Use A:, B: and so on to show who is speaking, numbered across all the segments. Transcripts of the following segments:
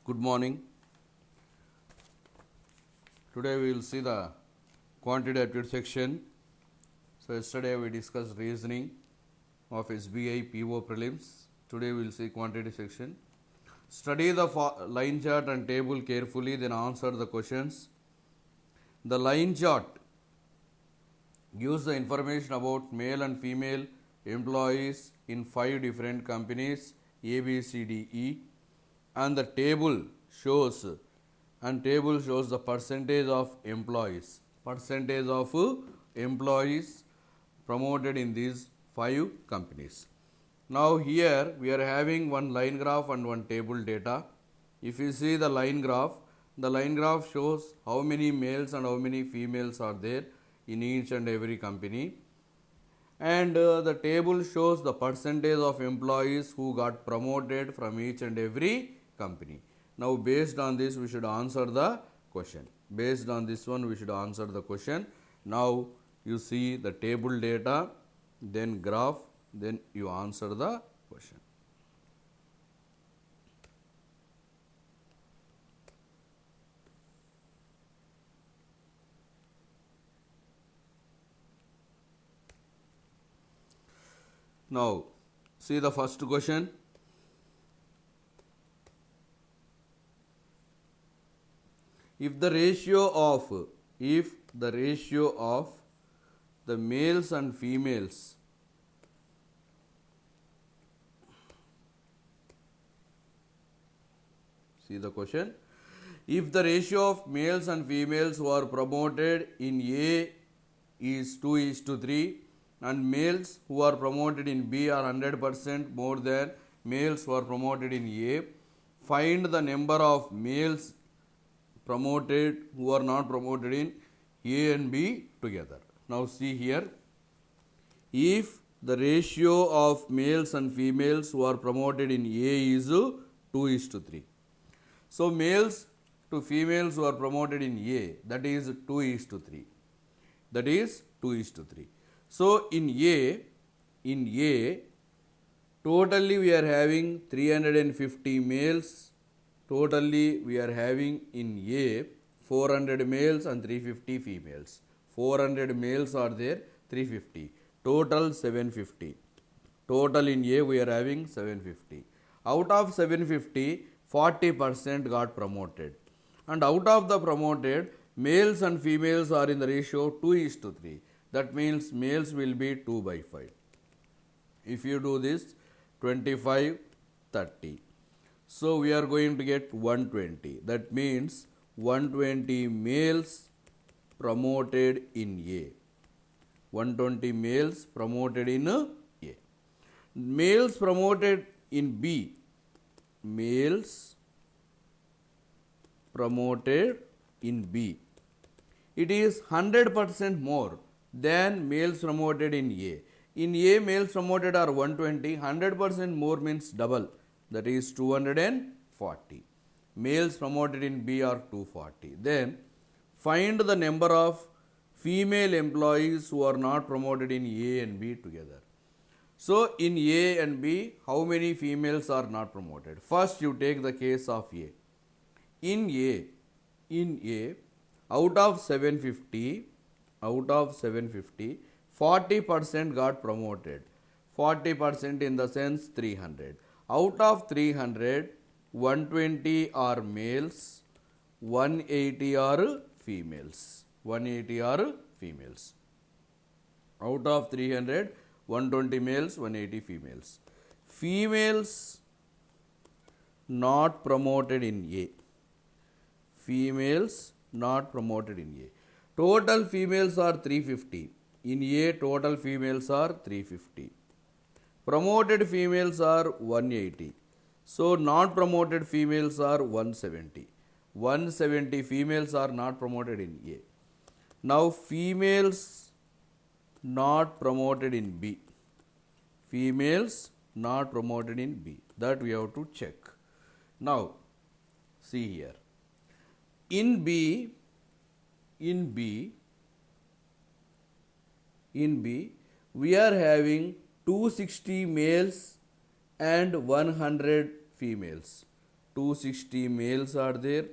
A: Good morning. Today we will see the quantity aptitude section. So yesterday we discussed reasoning of SBI PO prelims. Today we will see quantity section. Study the line chart and table carefully, then answer the questions. The line chart gives the information about male and female employees in 5 different companies A, B, C, D, E, and the table shows the percentage of employees promoted in these 5 companies. Now here we are having one line graph and one table data. If you see the line graph shows how many males and how many females are there in each and every company, and the table shows the percentage of employees who got promoted from each and every company. Now based on this we should answer the question. Now you see the table data, then graph, then you answer the question. Now see the first question. If the ratio of the males and females see the question. If the ratio of males and females who are promoted in A is 2:3 and males who are promoted in B are 100% more than males who are promoted in A, find the number of males promoted who are not promoted in A and B together. Now see here, if the ratio of males and females who are promoted in A is 2:3, so males to females who are promoted in A, that is 2:3. So in A, totally we are having 350 males. Totally we are having in A 400 males and 350 females. 400 males are there, 350. Total 750. Total in A we are having 750. Out of 750, 40% got promoted. And out of the promoted, males and females are in the ratio 2:3. That means males will be 2/5. If you do this, 25, 30. So we are going to get 120. That means 120 males promoted in A. 120 males promoted in A. Males promoted in B. Males promoted in B. It is 100% more than males promoted in A. In A, males promoted are 120. 100% more means double. That is 240. Males promoted in B are 240. Then find the number of female employees who are not promoted in A and B together. So in A and B, how many females are not promoted? First you take the case of A. In A, out of 750, 40% got promoted. 40% in the sense 300. Out of 300, 120 are males, 180 are females. Out of 300, 120 males, 180 females. Females not promoted in A. Total females are 350. In A, total females are 350. Promoted females are 180. So not promoted females are 170. 170 females are not promoted in A. Now females not promoted in B. That we have to check. Now see here. In B, we are having 260 males and 100 females. 260 males are there,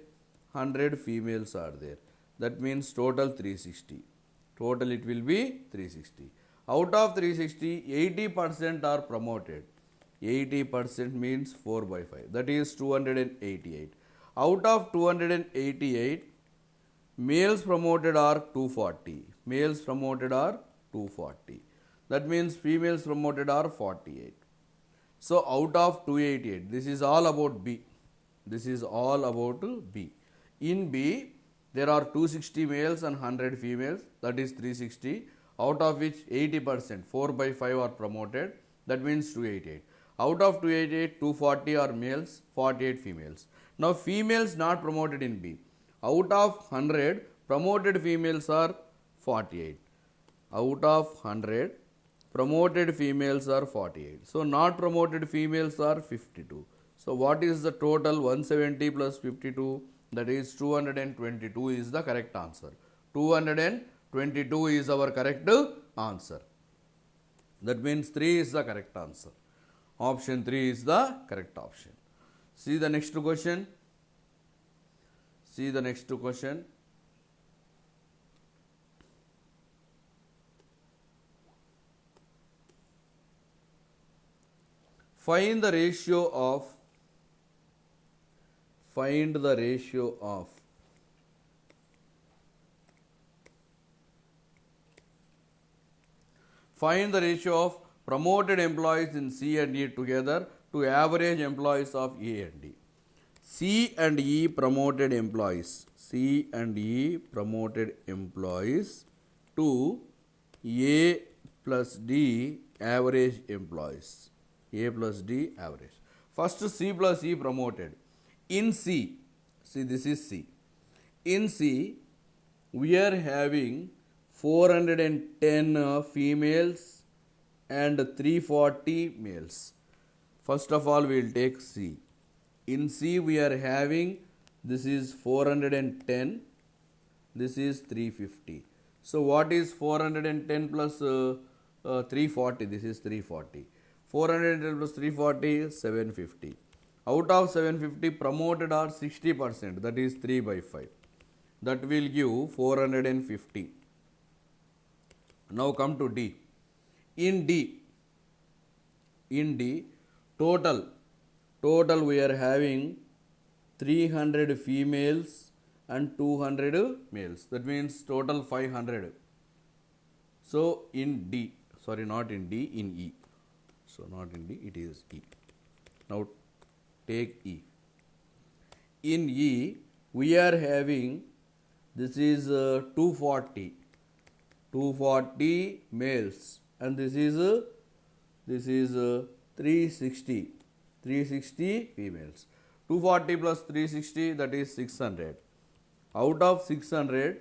A: 100 females are there. That means total 360. Total it will be 360. Out of 360, 80% are promoted. 80% means 4 by 5. That is 288. Out of 288, males promoted are 240. Males promoted are 240. That means females promoted are 48. So out of 288, this is all about B. This is all about B. In B, there are 260 males and 100 females, that is 360, out of which 80%, 4 by 5 are promoted, that means 288. Out of 288, 240 are males, 48 females. Now females not promoted in B. Out of 100, promoted females are 48. Out of 100, promoted females are 48. So not promoted females are 52. So what is the total? 170 plus 52, that is 222 is the correct answer. 222 is our correct answer. That means 3 is the correct answer. Option 3 is the correct option. See the next question. See the next question. Find the ratio of promoted employees in C and E together to average employees of A and D. C and E promoted employees. C and E promoted employees to A plus D average employees. A plus D average. First C plus E promoted. In C, see this is C. In C, we are having 410 females and 340 males. First of all, we will take C. In C, we are having, this is 410, this is 350. So what is 410 plus 340? This is 340. 410 plus 340, 750. Out of 750, promoted are 60%, that is 3 by 5. That will give 450. Now come to D. In D, total we are having 300 females and 200 males. That means total 500. So in D, sorry, not in D, in E. So not in D, it is E. Now take E. In E, we are having, this is 240 males, and this is 360 females. 240 plus 360, that is 600. Out of 600,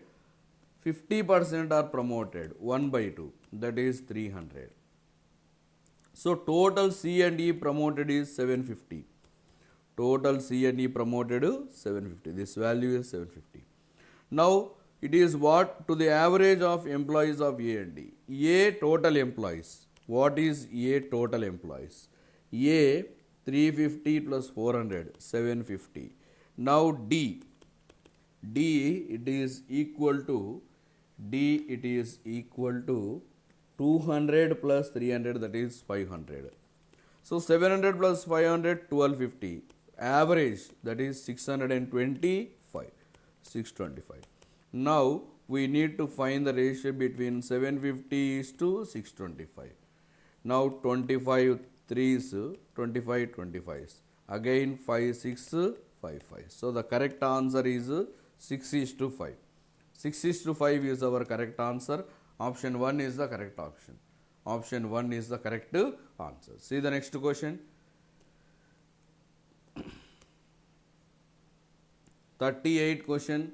A: 50% are promoted, 1 by 2, that is 300. So total C and E promoted is 750. Total C and E promoted 750. This value is 750. Now it is what? To the average of employees of A and D. A total employees. What is A total employees? A 350 plus 400, 750. Now D it is equal to 200 plus 300, that is 500. So 700 plus 500, 1250. Average, that is 625. 625. Now we need to find the ratio between 750 is to 625. Now 25 3s, 25 25s. Again 5 6 5 5. So the correct answer is 6 is to 5. 6 is to 5 is our correct answer. Option 1 is the correct option. Option 1 is the correct answer. See the next question. 38 question.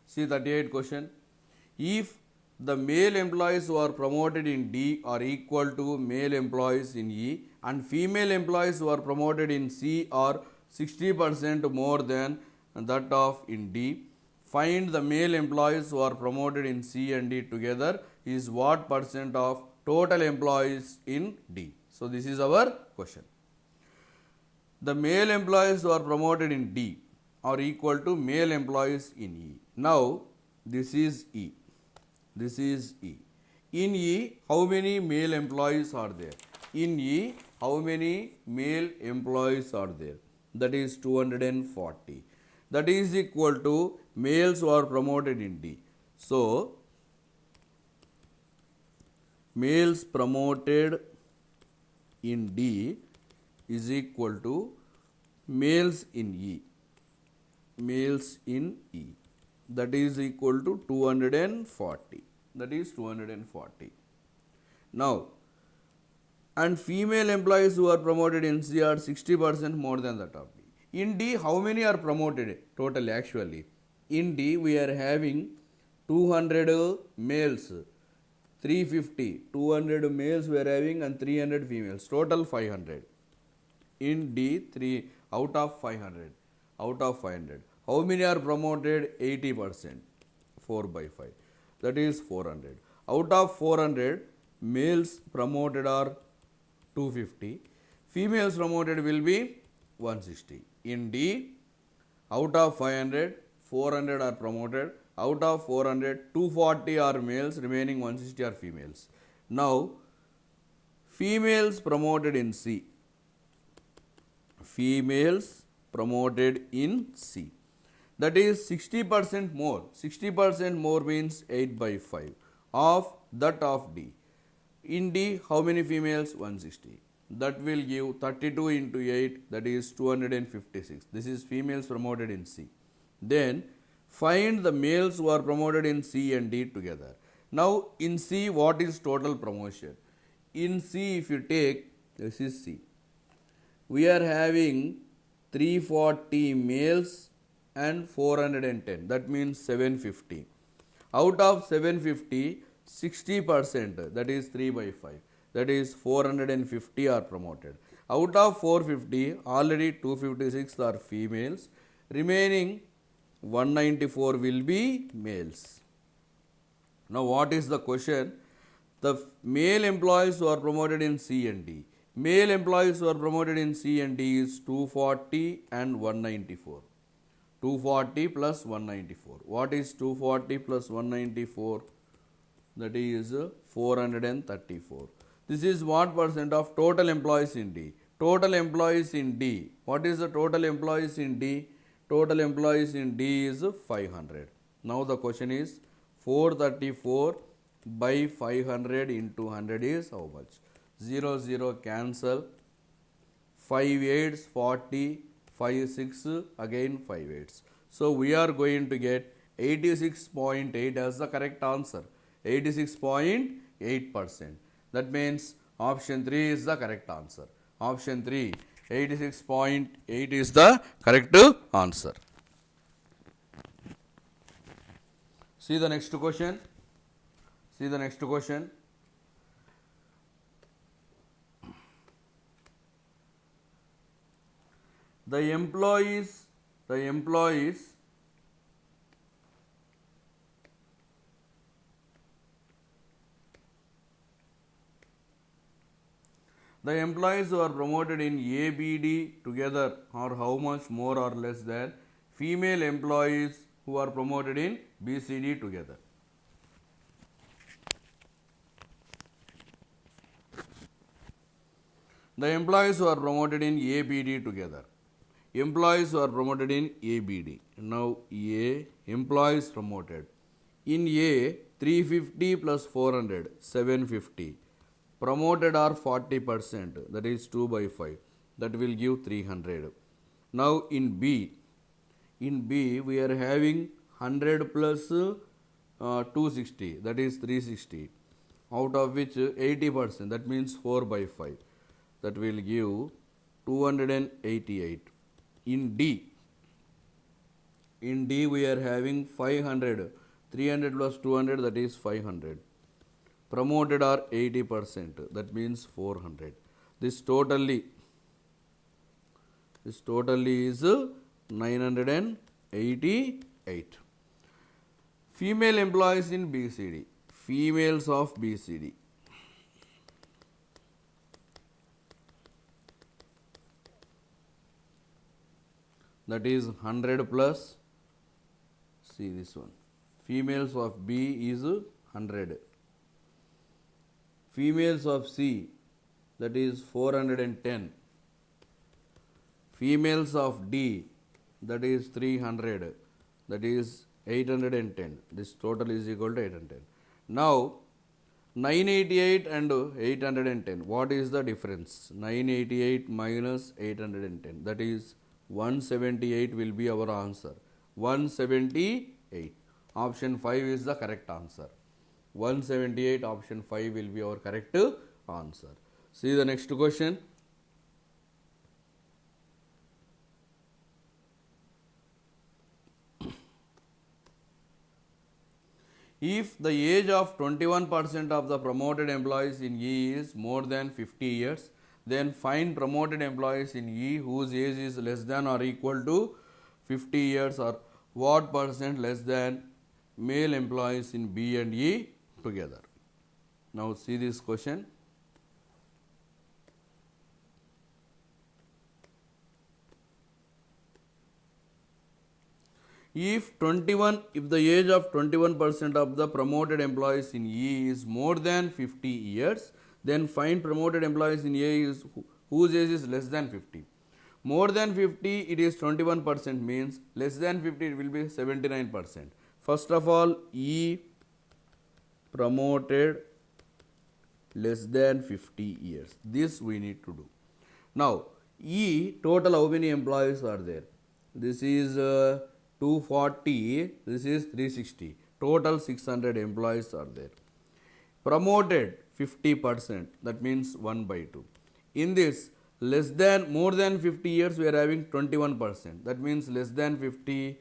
A: See 38 question. If the male employees who are promoted in D are equal to male employees in E and female employees who are promoted in C are 60% more than that of in D, find the male employees who are promoted in C and D together is what percent of total employees in D. So this is our question. The male employees who are promoted in D are equal to male employees in E. Now this is E. This is E. In E, how many male employees are there? In E, how many male employees are there? That is 240. That is equal to males who are promoted in D. So, males promoted in D is equal to males in E. Males in E. That is equal to 240. That is 240. Now, and female employees who are promoted in C are 60% more than that of D. In D, how many are promoted totally actually? In D, we are having 200 males, 350, 200 males we are having and 300 females, total 500. In D, 3 out of 500, out of 500. How many are promoted? 80%, 4 by 5. That is 400. Out of 400, males promoted are 250. Females promoted will be 160. In D, out of 500, 400 are promoted. Out of 400, 240 are males, remaining 160 are females. Now, females promoted in C. Females promoted in C. That is 60% more. 60% more means 8 by 5 of that of D. In D, how many females? 160. That will give 32 into 8, that is 256. This is females promoted in C. Then, find the males who are promoted in C and D together. Now, in C, what is total promotion? In C, if you take, this is C. We are having 340 males and 410, that means 750. Out of 750, 60%, that is 3 by 5, that is 450 are promoted. Out of 450, already 256 are females, remaining 194 will be males. Now what is the question? The male employees who are promoted in C and D. Male employees who are promoted in C and D is 240 and 194. 240 plus 194. What is 240 plus 194? That is 434. This is what percent of total employees in D? Total employees in D. What is the total employees in D? Total employees in D is 500. Now the question is 434 by 500 into 100 is how much? 0, 0 cancel. 5 8s 40. 5 6 again 5 8s. So we are going to get 86.8 as the correct answer. 86.8%. That means option 3 is the correct answer. Option 3, 86.8 is the correct answer. See the next question. See the next question. The employees who are promoted in ABD together are how much more or less than female employees who are promoted in BCD together? The employees who are promoted in ABD together. Employees who are promoted in ABD. Now A, employees promoted. In A, 350 plus 400, 750. Promoted are 40%, that is 2 by 5. That will give 300. Now in B we are having 100 plus 260, that is 360. Out of which 80%, that means 4 by 5. That will give 288. In D we are having 500, 300 plus 200, that is 500. Promoted are 80%, that means 400. This totally is 988. Female employees in BCD. Females of BCD. That is 100 plus, see this one. Females of B is 100. Females of C, that is 410. Females of D, that is 300, that is 810. This total is equal to 810. Now 988 and 810, what is the difference? 988 minus 810, that is 178 will be our answer. 178. Option 5 is the correct answer. 178, option 5 will be our correct answer. See the next question. If the age of 21% of the promoted employees in E is more than 50 years, then find promoted employees in E whose age is less than or equal to 50 years, or what percent less than male employees in B and E together. Now see this question. If the age of 21% of the promoted employees in E is more than 50 years, then find promoted employees in A is whose age is less than 50. More than 50 it is 21%, means less than 50 it will be 79%. First of all, E promoted less than 50 years. This we need to do. Now E total how many employees are there? This is 240, this is 360. Total 600 employees are there. Promoted 50%, that means 1 by 2. In this, more than 50 years we are having 21%. That means less than 50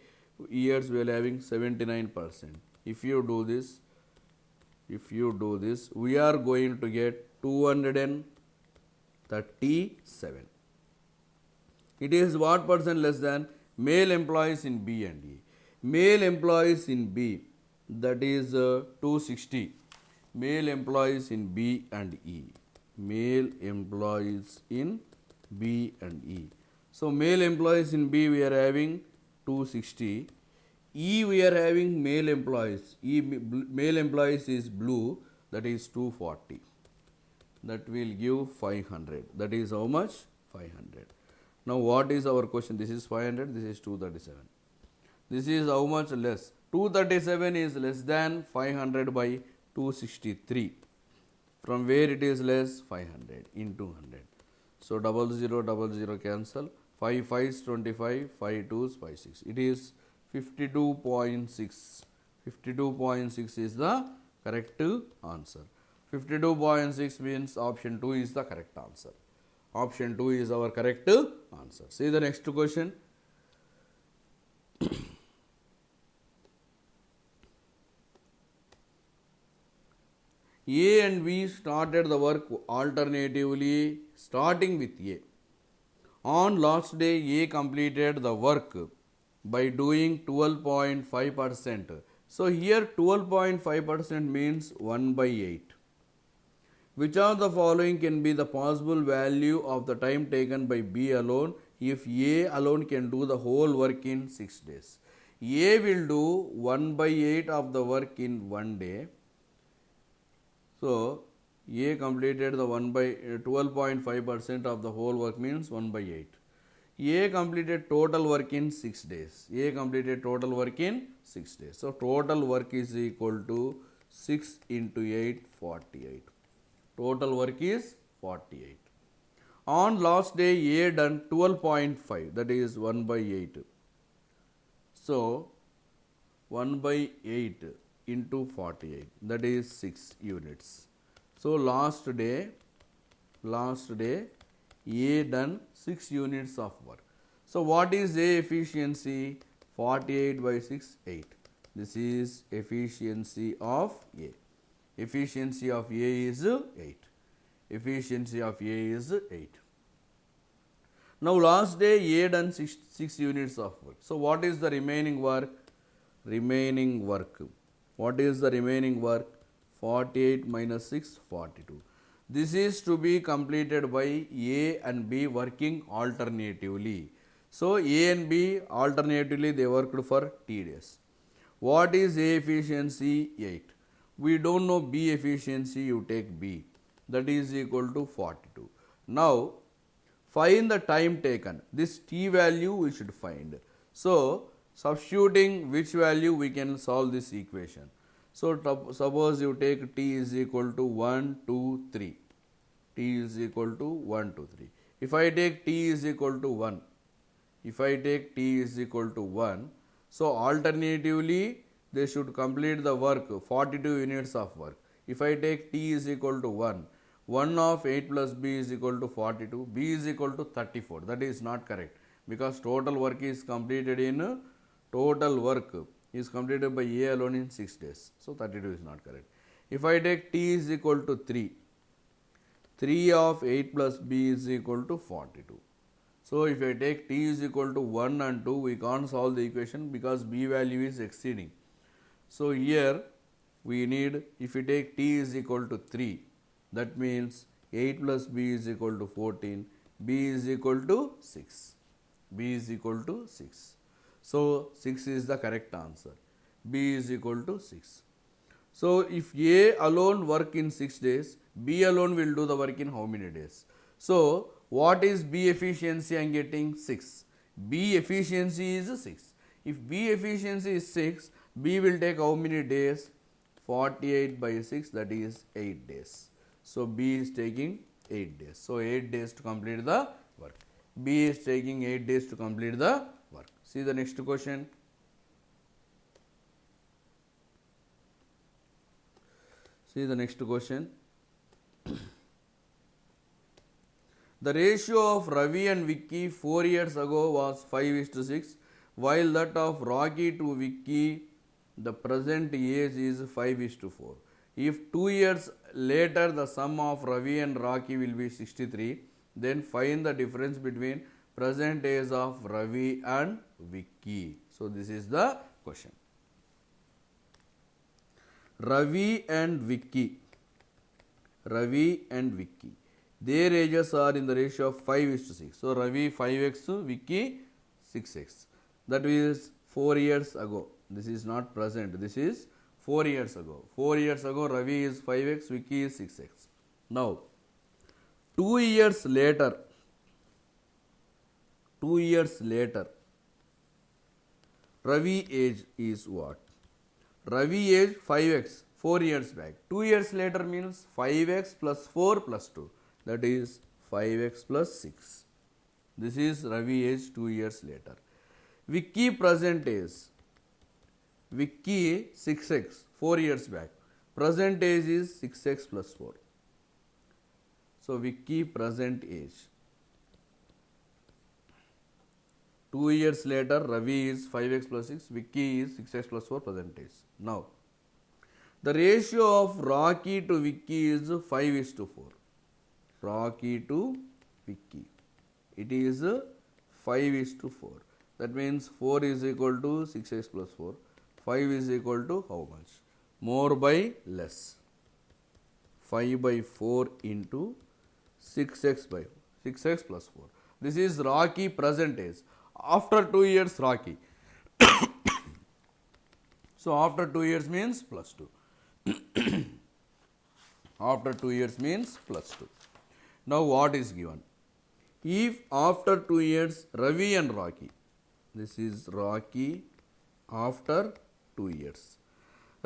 A: years we are having 79%. If you do this, we are going to get 237. It is what percent less than? Male employees in B and E. Male employees in B, that is 260. Male employees in B and E. Male employees in B and E. So male employees in B we are having 260. E we are having male employees. Male employees is blue, that is 240. That will give 500. That is how much? 500. Now what is our question? This is 500, this is 237. This is how much less? 237 is less than 500 by 263. From where it is less? 500 into 100. So 00 cancel. 5 5s 25, 5 2s 5 6. It is 52.6. 52.6 is the correct answer. 52.6 means option 2 is the correct answer. Option 2 is our correct answer. See the next question. A and B started the work alternatively, starting with A. On last day, A completed the work by doing 12.5%. So here 12.5% means 1 by 8. Which of the following can be the possible value of the time taken by B alone if A alone can do the whole work in 6 days? A will do 1 by 8 of the work in 1 day. So A completed the 12.5% of the whole work means 1 by 8. A completed total work in 6 days. A completed total work in 6 days. So total work is equal to 6 into 8, 48. Total work is 48. On last day, A done 12.5, that is 1 by 8. So 1 by 8 into 48, that is 6 units. So last day A done 6 units of work. So what is A efficiency? 48 by 6, 8. This is efficiency of A. Efficiency of A is 8. Efficiency of A is 8. Now last day A done 6 units of work. So what is the remaining work? Remaining work. What is the remaining work? 48 minus 6, 42. This is to be completed by A and B working alternatively. So A and B alternatively they worked for T days. What is A efficiency? 8. We don't know B efficiency, you take B. That is equal to 42. Now find the time taken. This T value we should find. So substituting which value we can solve this equation. So suppose you take T is equal to 1, 2, 3. T is equal to 1, 2, 3. If I take T is equal to 1, if I take T is equal to 1, so alternatively they should complete the work 42 units of work. If I take T is equal to 1, 1 of 8 plus B is equal to 42, B is equal to 34. That is not correct because total work is completed in by A alone in 6 days. So 32 is not correct. If I take T is equal to 3, 3 of 8 plus B is equal to 42. So if I take T is equal to 1 and 2, we can't solve the equation because B value is exceeding. So here we need, if we take T is equal to 3, that means 8 plus B is equal to 14, B is equal to 6. B is equal to 6. So 6 is the correct answer. B is equal to 6. So if A alone work in 6 days, B alone will do the work in how many days? So what is B efficiency? I am getting 6. B efficiency is 6. If B efficiency is 6, B will take how many days? 48 by 6, that is 8 days. So B is taking 8 days. So 8 days to complete the work. B is taking 8 days to complete the work. See the next question. See the next question. The ratio of Ravi and Vicky 4 years ago was 5:6, while that of Rocky to Vicky, the present age is 5:4. If 2 years later the sum of Ravi and Rocky will be 63, then find the difference between present age of Ravi and Vicky. So this is the question. Ravi and Vicky, their ages are in the ratio of 5:6. So Ravi 5x, Vicky 6x. That is 4 years ago. This is not present. This is 4 years ago. 4 years ago Ravi is 5x, Vicky is 6x. Now 2 years later, Ravi age is what? Ravi age 5x 4 years back. 2 years later means 5x plus 4 plus 2. That is 5x plus 6. This is Ravi age 2 years later. Vicky present age. Vicky 6x 4 years back. Present age is 6x plus 4. So Vicky present age. 2 years later Ravi is 5x plus 6. Vicky is 6x plus 4 present age. Now the ratio of Rocky to Vicky is 5:4. Rocky to Vicky. It is 5:4. That means 4 is equal to 6x plus 4. 5 is equal to how much? More by less. 5 by 4 into 6x by 6x plus 4. This is Rocky present age. After 2 years Rocky. So after 2 years means plus 2. After 2 years means plus 2. Now what is given? If after 2 years Ravi and Rocky, this is Rocky after 2 years.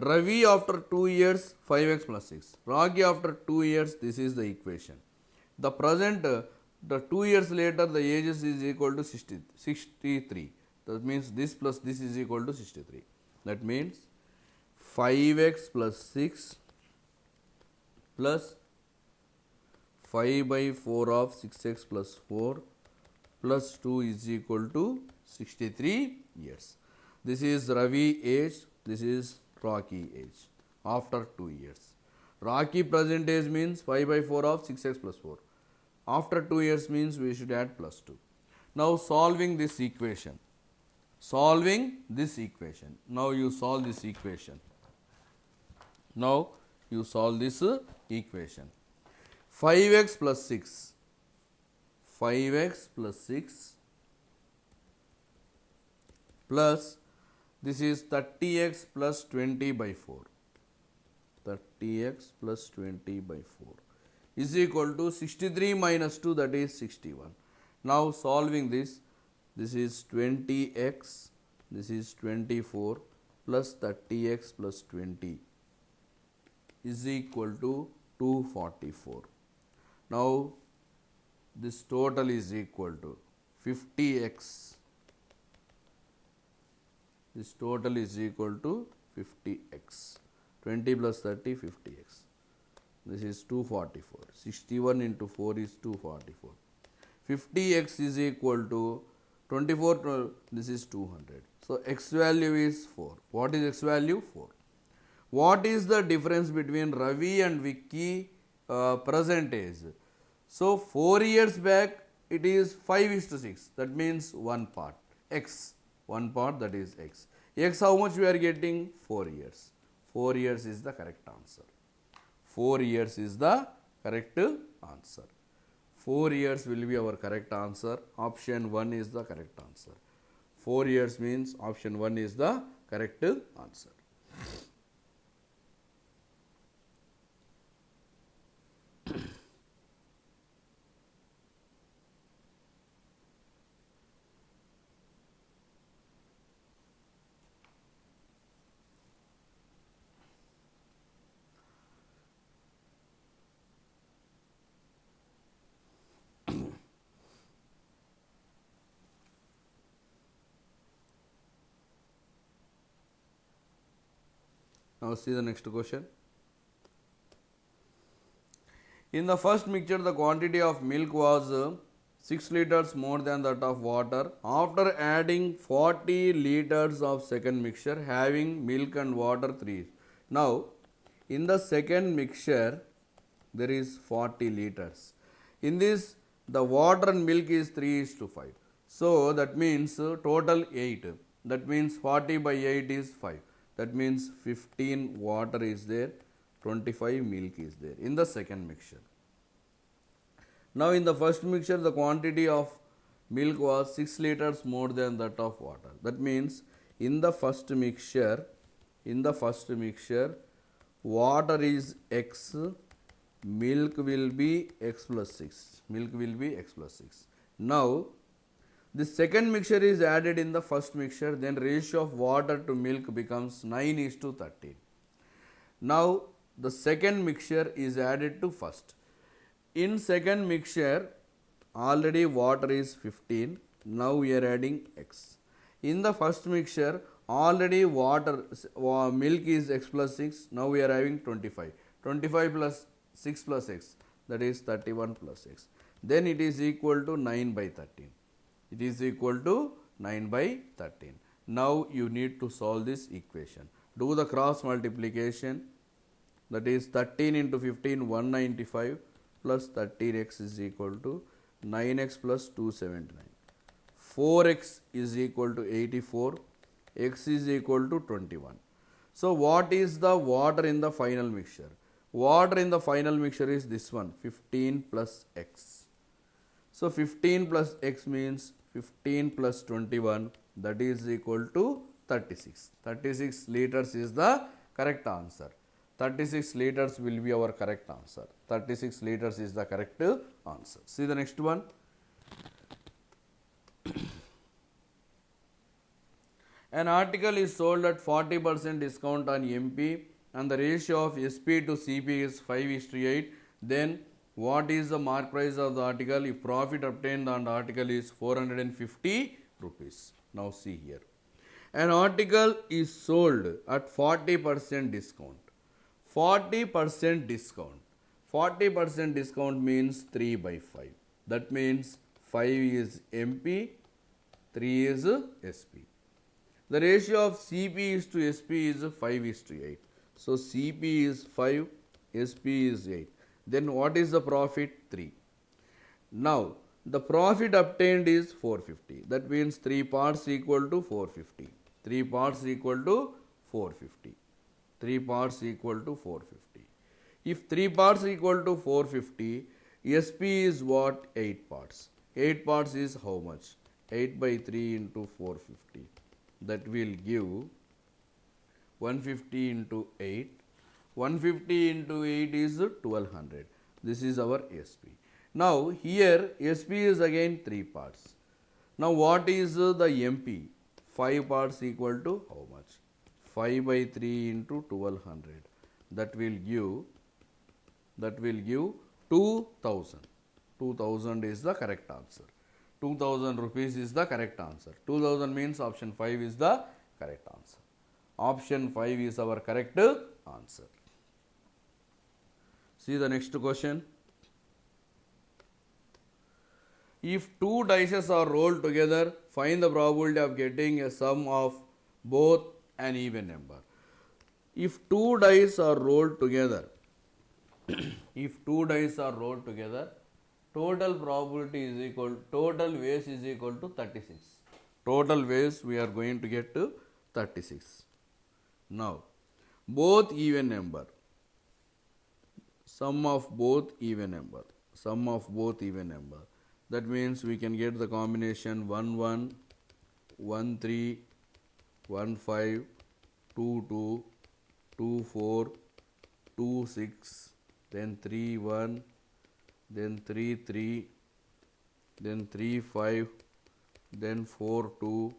A: Ravi after 2 years 5x plus 6. Rocky after 2 years, this is the equation. The present, the 2 years later the ages is equal to 63. That means this plus this is equal to 63. That means 5x plus 6 plus 5 by 4 of 6x plus 4 plus 2 is equal to 63 years. This is Ravi age, this is Rocky age after 2 years. Rocky present age means 5 by 4 of 6x plus 4. After 2 years means we should add plus 2. Now solving this equation. Now you solve this equation. Now you solve this equation. 5x plus 6, 5x plus 6 plus this is 30x plus 20 by 4, 30x plus 20 by 4 is equal to 63 minus 2, that is 61. Now solving this, this is 20x, this is 24 plus 30x plus 20 is equal to 244. Now this total is equal to 50x. This total is equal to 50x. 20 plus 30, 50x. This is 244. 61 into 4 is 244. 50x is equal to 24, this is 200. So x value is 4. What is x value? 4. What is the difference between Ravi and Vicky present age? So 4 years back it is 5:6. That means one part. X. One part, that is x. X how much we are getting? 4 years. 4 years is the correct answer. 4 years is the correct answer. 4 years will be our correct answer. Option 1 is the correct answer. 4 years means option 1 is the correct answer. Now see the next question. In the first mixture, the quantity of milk was 6 liters more than that of water. After adding 40 liters of second mixture, having milk and water 3. Now, in the second mixture, there is 40 liters. In this, the water and milk is 3:5. So, that means total 8. That means 40 by 8 is 5. That means 15 water is there, 25 milk is there in the second mixture. Now in the first mixture, the quantity of milk was 6 liters more than that of water. That means in the first mixture, water is x, milk will be x plus 6. Milk will be x plus 6. Now the second mixture is added in the first mixture, then ratio of water to milk becomes 9:13. Now the second mixture is added to first. In second mixture, already water is 15. Now we are adding x. In the first mixture, already milk is x plus 6. Now we are having 25. 25 plus 6 plus x, that is 31 plus x. Then it is equal to 9 by 13. It is equal to 9 by 13. Now you need to solve this equation. Do the cross multiplication, that is 13 into 15, 195 plus 13x is equal to 9x plus 279. 4x is equal to 84, x is equal to 21. So what is the water in the final mixture? Water in the final mixture is this one, 15 plus x. So 15 plus x means 15 plus 21, that is equal to 36. 36 liters is the correct answer. 36 liters will be our correct answer. 36 liters is the correct answer. See the next one. An article is sold at 40% discount on MP and the ratio of SP to CP is 5:8. Then what is the mark price of the article if profit obtained on the article is 450 rupees? Now see here. An article is sold at 40% discount. 40% discount. 40% discount means 3 by 5. That means 5 is MP, 3 is SP. The ratio of CP is to SP is 5:8. So CP is 5, SP is 8. Then what is the profit? 3. Now the profit obtained is 450. That means 3 parts equal to 450. 3 parts equal to 450. 3 parts equal to 450. If 3 parts equal to 450, SP is what? 8 parts. 8 parts is how much? 8 by 3 into 450. That will give 150 into 8. 150 into 8 is 1200. This is our SP. Now here SP is again 3 parts. Now what is the MP? 5 parts equal to how much? 5 by 3 into 1200. That will give 2000. 2000 is the correct answer. 2000 rupees is the correct answer. 2000 means option 5 is the correct answer. Option 5 is our correct answer. See the next question. If two dices are rolled together, find the probability of getting a sum of both an even number. If two dice are rolled together, total probability is equal, total ways is equal to 36. Total ways we are going to get to 36. Now, both even number, sum of both even number. That means we can get the combination 1 1, 1 3, 1 5, 2 2, 2 4, 2 6, then 3 1, then 3 3, then 3 5, then 4 2,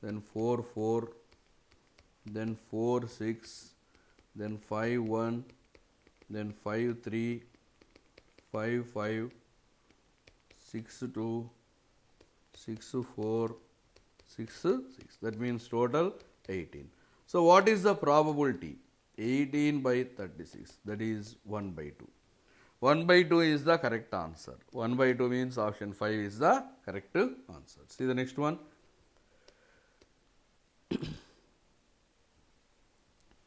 A: then 4 4, then 4 6, then 5 1, then 5 3, 5 5, 6 2, 6 4, 6 6. That means total 18. So what is the probability? 18 by 36, that is 1 by 2. 1 by 2 is the correct answer. 1 by 2 means option 5 is the correct answer. See the next one.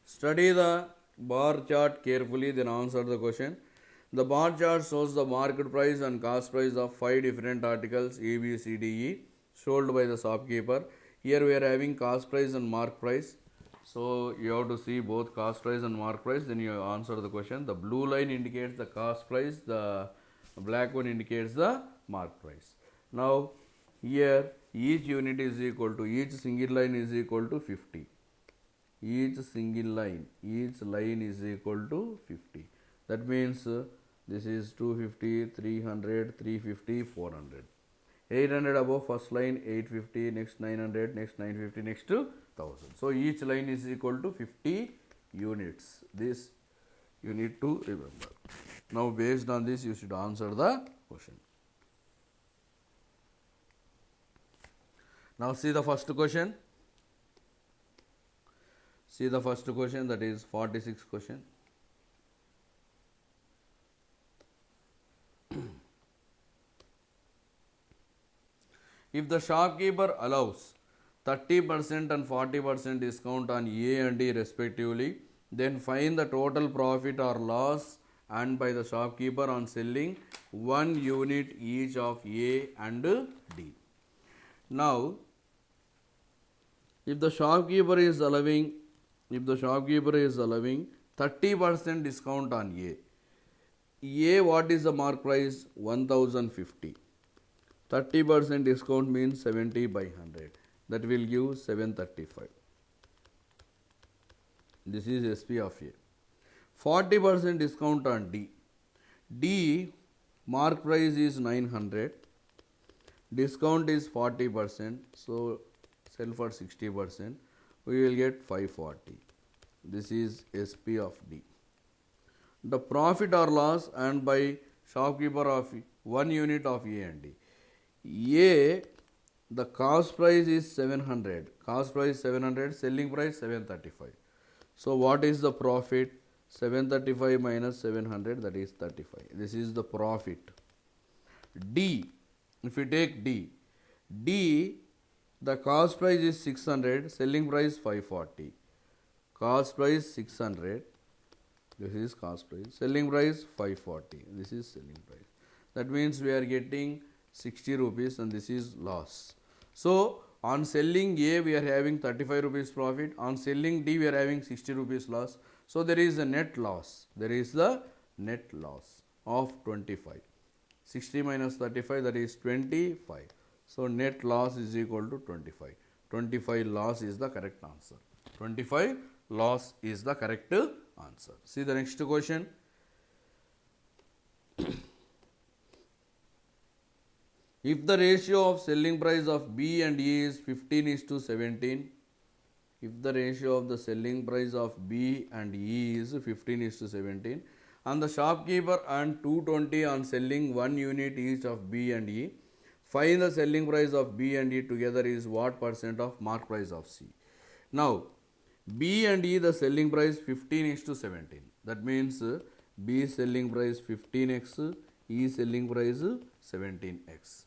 A: Study the bar chart carefully, then answer the question. The bar chart shows the market price and cost price of 5 different articles A, B, C, D, E sold by the shopkeeper. Here we are having cost price and mark price. So you have to see both cost price and mark price, then you answer the question. The blue line indicates the cost price, the black one indicates the mark price. Now here each unit is equal to, each single line is equal to 50. Each line is equal to 50. That means this is 250, 300, 350, 400. 800 above first line, 850, next 900, next 950, next 1000. So each line is equal to 50 units. This you need to remember. Now based on this you should answer the question. Now see the first question. That is 46th question. If the shopkeeper allows 30% and 40% discount on A and D respectively, then find the total profit or loss earned by the shopkeeper on selling 1 unit each of A and D. Now, if the shopkeeper is allowing 30% discount on A, what is the mark price? 1050. 30% discount means 70 by 100. That will give 735. This is SP of A. 40% discount on D. D mark price is 900. Discount is 40%. So sell for 60%. We will get 540. This is SP of D. The profit or loss earned by shopkeeper of 1 unit of A and D. A, the cost price is 700. Selling price 735. So what is the profit? 735 minus 700, that is 35. This is the profit. D, if you take D, the cost price is 600, selling price 540. Cost price 600, this is cost price. Selling price 540, this is selling price. That means we are getting 60 rupees and this is loss. So on selling A we are having 35 rupees profit, on selling D we are having 60 rupees loss. So there is a net loss. There is the net loss of 25. 60 minus 35, that is 25. So net loss is equal to 25. 25 loss is the correct answer. 25 loss is the correct answer. See the next question. If the ratio of selling price of B and E is 15:17, if the ratio of the selling price of B and E is 15:17, and the shopkeeper earned 220 on selling 1 unit each of B and E, find the selling price of B and E together is what percent of mark price of C. Now, B and E, the selling price 15:17. That means B selling price 15x, E selling price 17x.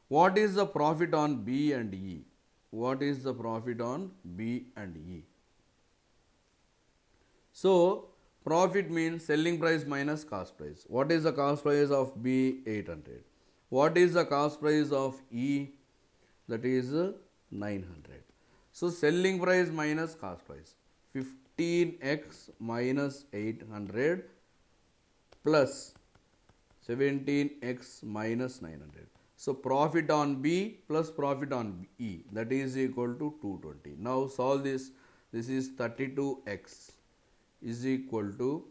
A: What is the profit on B and E? What is the profit on B and E? So, profit means selling price minus cost price. What is the cost price of B? 800. What is the cost price of E? That is 900. So, selling price minus cost price. 15x minus 800 plus 17x minus 900. So, profit on B plus profit on E, that is equal to 220. Now, solve this. This is 32x is equal to,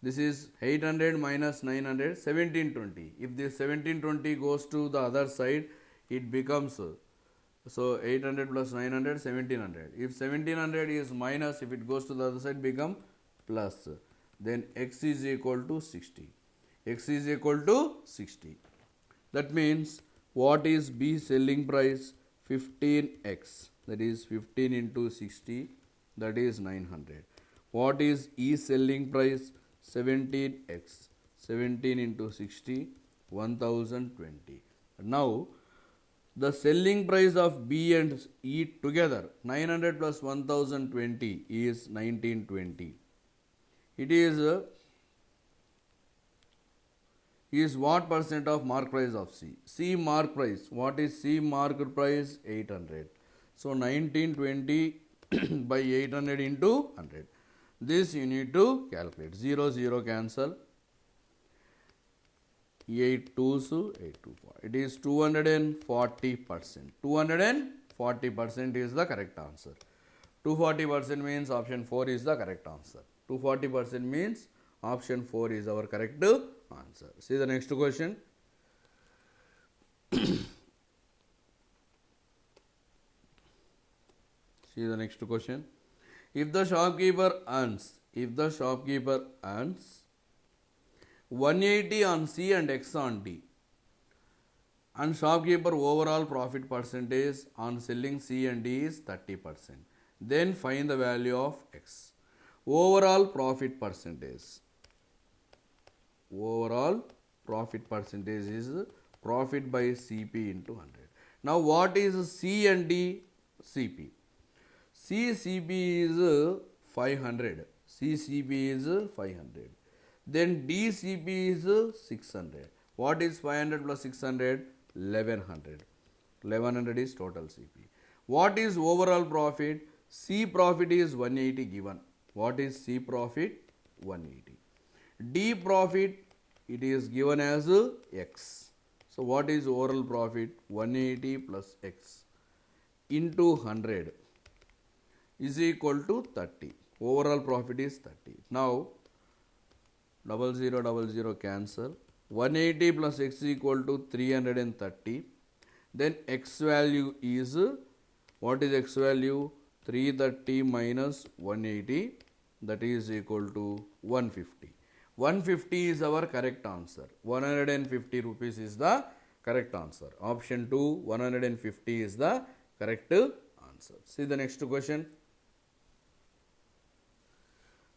A: this is 800 minus 900, 1720. If this 1720 goes to the other side, it becomes, so 800 plus 900, 1700. If 1700 is minus, if it goes to the other side, become plus. Then x is equal to 60. X is equal to 60. That means what is B selling price? 15x, that is 15 into 60, that is 900. What is E selling price? 17x, 17 into 60, 1020. Now, the selling price of B and E together, 900 plus 1020 is 1920. It is what percent of mark price of C? C mark price. What is C mark price? 800. So 1920 by 800 into 100. This you need to calculate. 0, 0 cancel. 8 2s 8 2. It is 240%. 240% is the correct answer. 240% means option 4 is the correct answer. 240% means option 4 is our correct answer. See the next question. See the next question. If the shopkeeper earns 180 on C and X on D, and shopkeeper overall profit percentage on selling C and D is 30%, then find the value of X. Overall profit percentage. Overall profit percentage is profit by CP into 100. Now, what is C and D CP? CCP is 500. CCP is 500. Then DCP is 600. What is 500 plus 600? 1100. 1100 is total CP. What is overall profit? C profit is 180 given. What is C profit? 180. D profit, it is given as X. So, what is overall profit? 180 plus X into 100 is equal to 30. Overall profit is 30. Now, 0000 cancel. 180 plus X is equal to 330. Then X value is, what is X value? 330 minus 180, that is equal to 150. 150 is our correct answer. 150 rupees is the correct answer. Option 2, 150 is the correct answer. See the next question.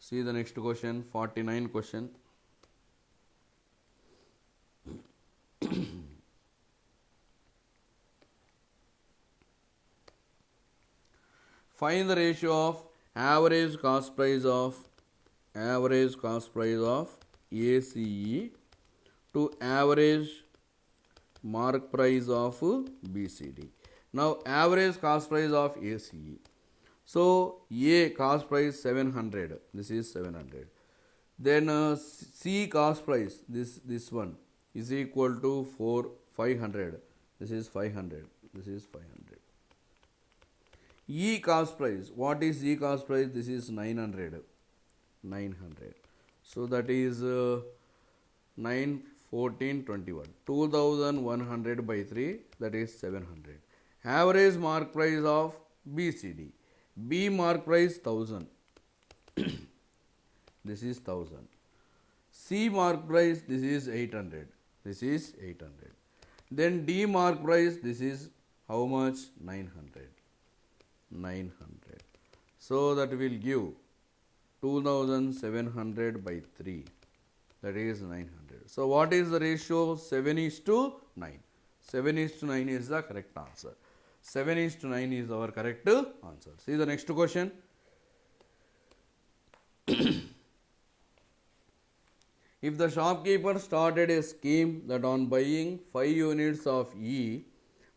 A: See the next question, 49 question. Find the ratio of average cost price of ACE to average mark price of BCD. Now, average cost price of ACE. So A cost price 700, this is 700. Then C cost price, this one is equal to 500, this is 500, this is 500. E cost price, what is E cost price? This is 900, 900. So that is 9, 14, 21. 2100 by 3, that is 700. Average mark price of BCD. B mark price 1000. This is 1000. C mark price, this is 800. This is 800. Then D mark price, this is how much? 900. 900. So that will give 2700 by 3, that is 900. So what is the ratio? 7:9. 7:9 is the correct answer. 7:9 is our correct answer. See the next question. If the shopkeeper started a scheme that on buying 5 units of E,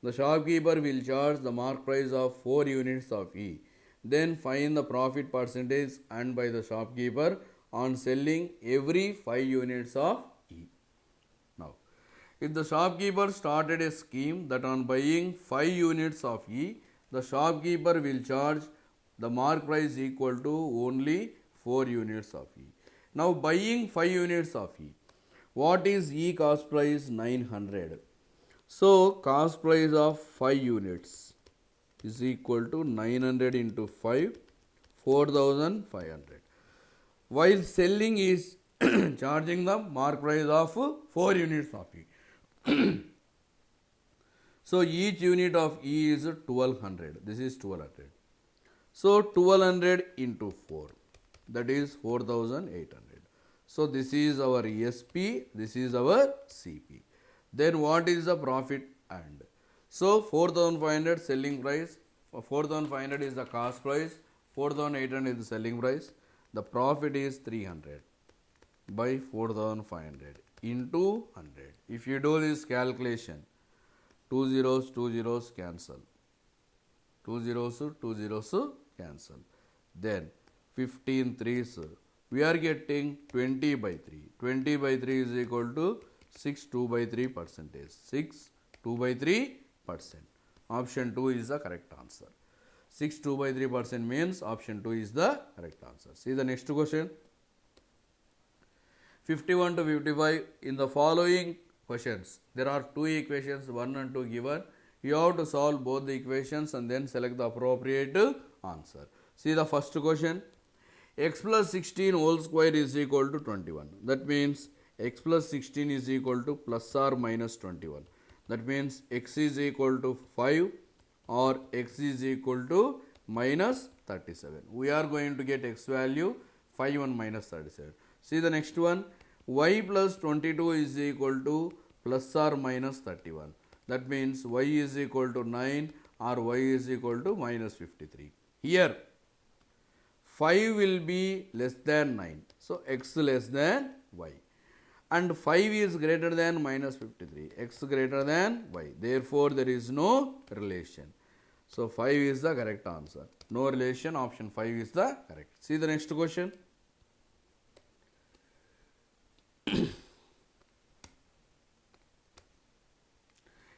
A: the shopkeeper will charge the mark price of 4 units of E. Then find the profit percentage earned by the shopkeeper on selling every 5 units of E. Now, if the shopkeeper started a scheme that on buying 5 units of E, the shopkeeper will charge the mark price equal to only 4 units of E. Now, buying 5 units of E. What is E cost price? 900. So, cost price of 5 units is equal to 900 into 5, 4500. While selling is charging the mark price of 4 units of E. So, each unit of E is 1200. This is 1200. So, 1200 into 4, that is 4800. So, this is our SP, this is our CP. Then what is the profit earned? So 4500 selling price, 4500 is the cost price, 4800 is the selling price. The profit is 300 by 4500 into 100. If you do this calculation, 2 zeros cancel. 2 zeros cancel. Then 15 threes, we are getting 20 by 3. 20 by 3 is equal to 6 2 by 3 percentage. 6 2 by 3%. Option 2 is the correct answer. 6 2 by 3% means option 2 is the correct answer. See the next question. 51 to 55. In the following questions, there are 2 equations, 1 and 2 given. You have to solve both the equations and then select the appropriate answer. See the first question. X plus 16 whole square is equal to 21. That means x plus 16 is equal to plus or minus 21. That means x is equal to 5 or x is equal to minus 37. We are going to get x value 5 and minus 37. See the next one. Y plus 22 is equal to plus or minus 31. That means y is equal to 9 or y is equal to minus 53. Here 5 will be less than 9. So x less than y. And 5 is greater than minus 53. X greater than y. Therefore, there is no relation. So 5 is the correct answer. No relation. Option 5 is the correct. See the next question.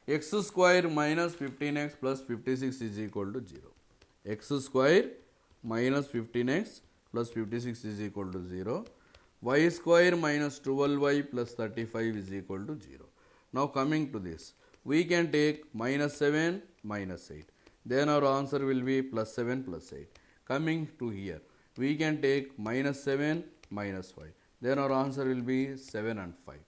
A: X square minus 15x plus 56 is equal to 0. X square minus 15x plus 56 is equal to 0. Y square minus 12y plus 35 is equal to 0. Now coming to this, we can take minus 7 minus 8. Then our answer will be plus 7 plus 8. Coming to here, we can take minus 7 minus 5. Then our answer will be 7 and 5.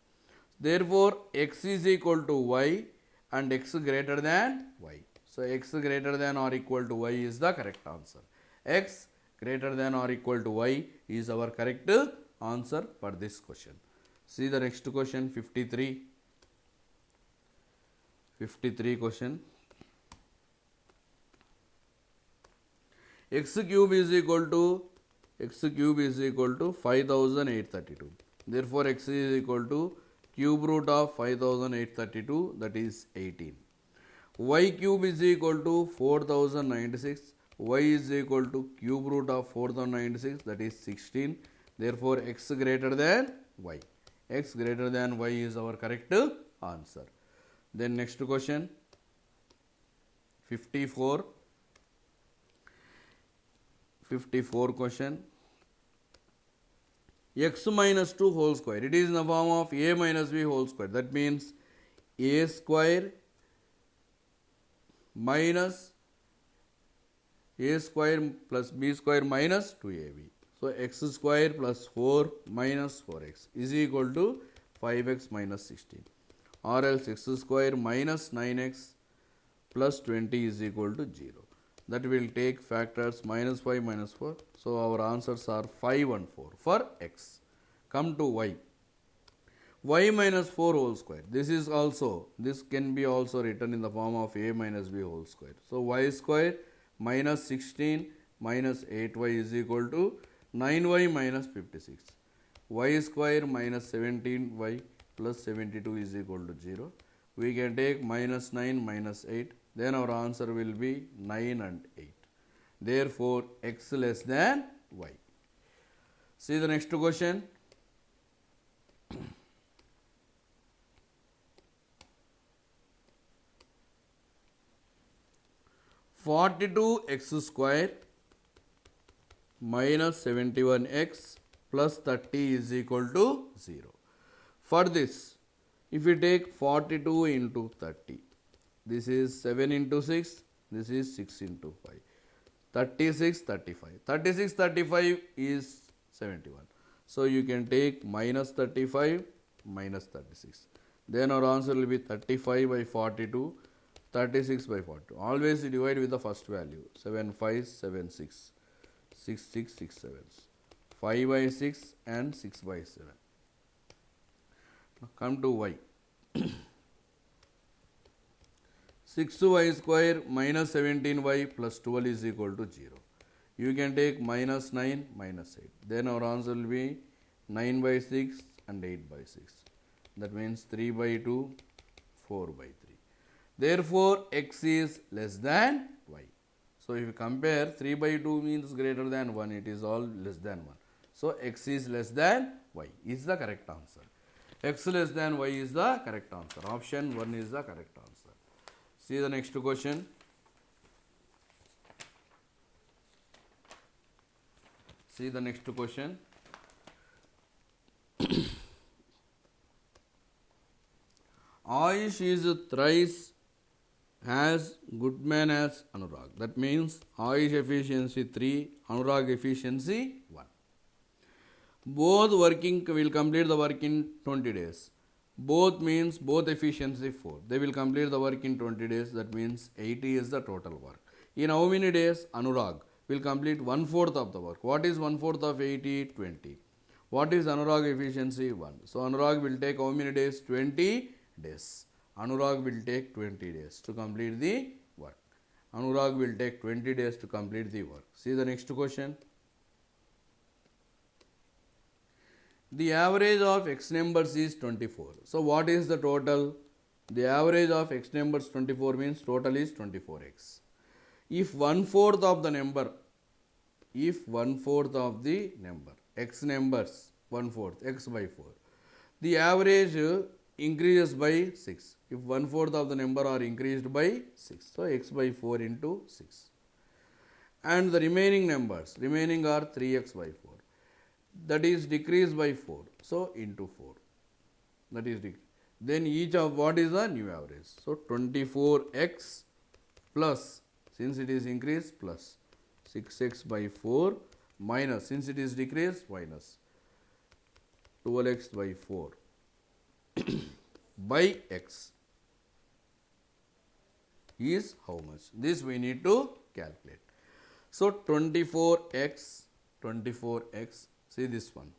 A: Therefore, x is equal to y and x greater than y. So, x greater than or equal to y is the correct answer. X greater than or equal to y is our correct answer for this question. See the next question, 53. 53 question. X cube is equal to 5832. Therefore, x is equal to cube root of 5832, that is 18. Y cube is equal to 4096 y is equal to cube root of 4096, that is 16. Therefore, x greater than y. X greater than y is our correct answer. Then next question, 54. 54 question. X minus 2 whole square. It is in the form of a minus b whole square. That means a square minus a square plus b square minus 2ab. So, x square plus 4 minus 4x is equal to 5x minus 16, or else x square minus 9x plus 20 is equal to 0. That will take factors minus 5 minus 4. So, our answers are 5 and 4 for x. Come to y. Y minus 4 whole square. This can be also written in the form of a minus b whole square. So, y square minus 16 minus 8y is equal to 9y minus 56. Y square minus 17y plus 72 is equal to 0. We can take minus 9 minus 8. Then our answer will be 9 and 8. Therefore, x less than y. See the next question. (42x square minus 71x plus 30 is equal to 0. For this, if we take 42 into 30, this is 7 into 6, this is 6 into 5, 36, 35. 36, 35 is 71. So, you can take minus 35 minus 36. Then our answer will be 35 by 42, 36 by 42. Always divide with the first value. 7 5, 7 6, 6 6, 6 7, 5 by 6 and 6 by 7. Now come to y. 6y square minus 17y plus 12 is equal to 0. You can take minus 9 minus 8. Then our answer will be 9 by 6 and 8 by 6. That means 3 by 2, 4 by 3. Therefore, x is less than y. So, if you compare 3 by 2 means greater than 1, it is all less than 1. So, x is less than y is the correct answer. X less than y is the correct answer. Option 1 is the correct answer. See the next question. See the next question. Ayush is thrice as good man as Anurag. That means Ayush efficiency 3, Anurag efficiency 1. Both will complete the work in 20 days. Both means both efficiency 4. They will complete the work in 20 days. That means 80 is the total work. In how many days? Anurag will complete 1/4 of the work. What is 1/4 of 80? 20. What is Anurag efficiency? 1. So, Anurag will take how many days? 20 days. Anurag will take 20 days to complete the work. Anurag will take 20 days to complete the work. See the next question. The average of x numbers is 24. So, what is the total? The average of x numbers 24 means total is 24x. If 1/4 of the number, x numbers 1/4, x by 4, the average increases by 6. If 1/4 of the number are increased by 6, so x by 4 into 6. And the remaining numbers, are 3x by 4. That is decreased by 4. So, into 4. That is decreased. Then each of what is the new average? So, 24x plus, since it is increased, plus 6x by 4 minus, since it is decreased, minus 12x by 4 by x is how much? This we need to calculate. So, 24x, see this one,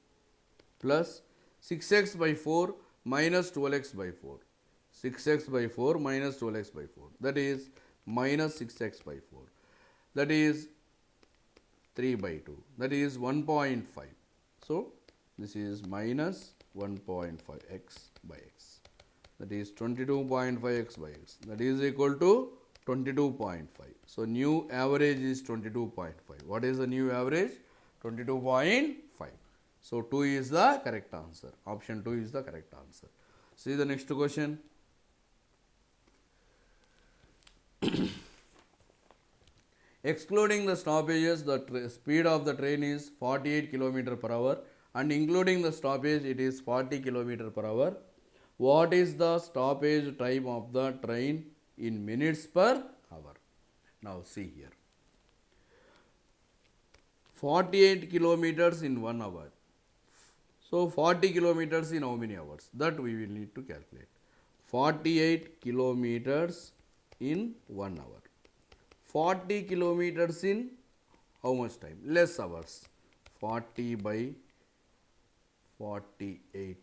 A: plus 6x by 4 minus 12x by 4, 6x by 4 minus 12x by 4, that is minus 6x by 4, that is 3 by 2, that is 1.5. So, this is minus 1.5x by x, that is 22.5x by x, that is equal to 22.5. So new average is 22.5. What is the new average? 22.5. So 2 is the correct answer. Option 2 is the correct answer. See the next question. Excluding the stoppages, the speed of the train is 48 km per hour, and including the stoppage, it is 40 km per hour. What is the stoppage time of the train in minutes per hour? Now see here. 48 kilometers in 1 hour. So 40 kilometers in how many hours? That we will need to calculate. 48 kilometers in 1 hour. 40 kilometers in how much time? Less hours. 40 by 48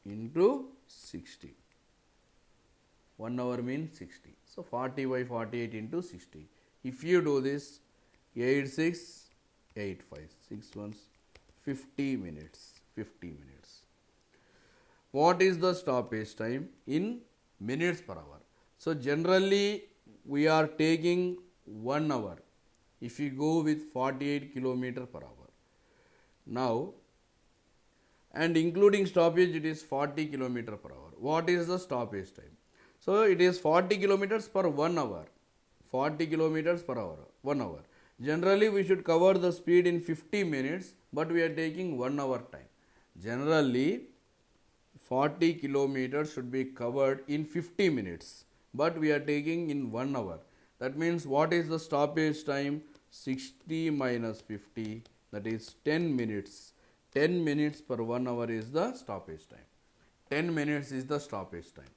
A: into 60. 1 hour means 60. So 40 by 48 into 60. If you do this, 8 6 8 5 6 ones 50 minutes. 50 minutes. What is the stoppage time in minutes per hour? So generally we are taking 1 hour if you go with 48 km per hour. Now, and including stoppage, it is 40 km per hour. What is the stoppage time? So it is 40 kilometers per 1 hour. 40 kilometers per hour, 1 hour. Generally we should cover the speed in 50 minutes, but we are taking 1 hour time. Generally 40 kilometers should be covered in 50 minutes, but we are taking in 1 hour. That means what is the stoppage time? 60 minus 50, that is 10 minutes. 10 minutes per 1 hour is the stoppage time. 10 minutes is the stoppage time.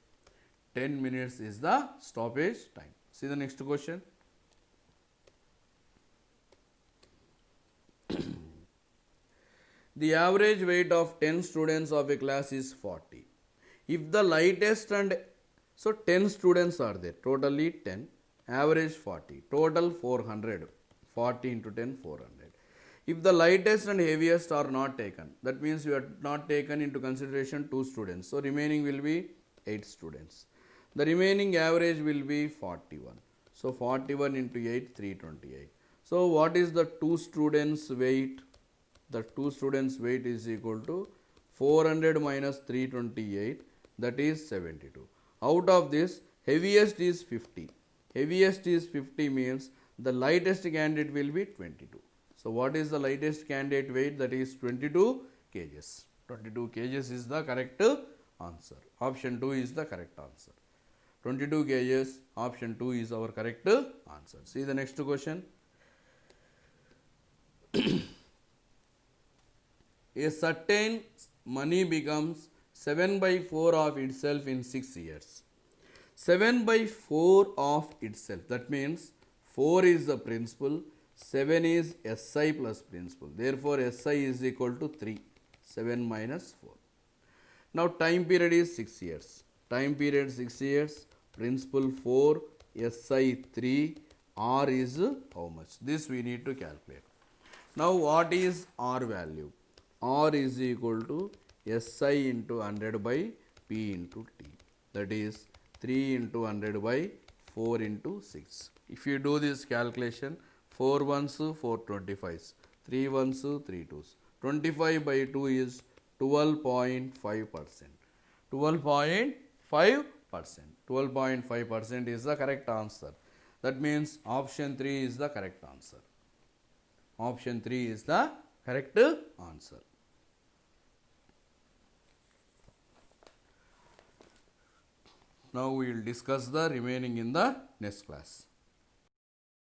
A: 10 minutes is the stoppage time. See the next question. The average weight of 10 students of a class is 40. If the lightest and so 10 students are there, totally 10, average 40, total 400, 40 into 10, 400. If the lightest and heaviest are not taken, that means you are not taken into consideration 2 students, so remaining will be 8 students. The remaining average will be 41. So 41 into 8, 328. So what is the 2 students weight? The 2 students weight is equal to 400 minus 328, that is 72. Out of this, heaviest is 50. Heaviest is 50 means the lightest candidate will be 22. So what is the lightest candidate weight? That is 22 kgs. 22 kgs is the correct answer. Option 2 is the correct answer. 22 kgs, option 2 is our correct answer. See the next question. A certain money becomes 7 by 4 of itself in 6 years. 7 by 4 of itself, that means 4 is the principal, 7 is SI plus principal. Therefore, SI is equal to 3. 7 minus 4. Now, time period is 6 years. Time period 6 years, principal 4, SI 3, R is how much? This we need to calculate. Now, what is R value? R is equal to SI into 100 by P into T. That is 3 into 100 by 4 into 6. If you do this calculation, 4 ones 4 25s, 3 ones 3 2s. 25 by 2 is 12.5%. 12.5%. 12.5% is the correct answer. That means option 3 is the correct answer. Option 3 is the correct answer. Now we will discuss the remaining in the next class.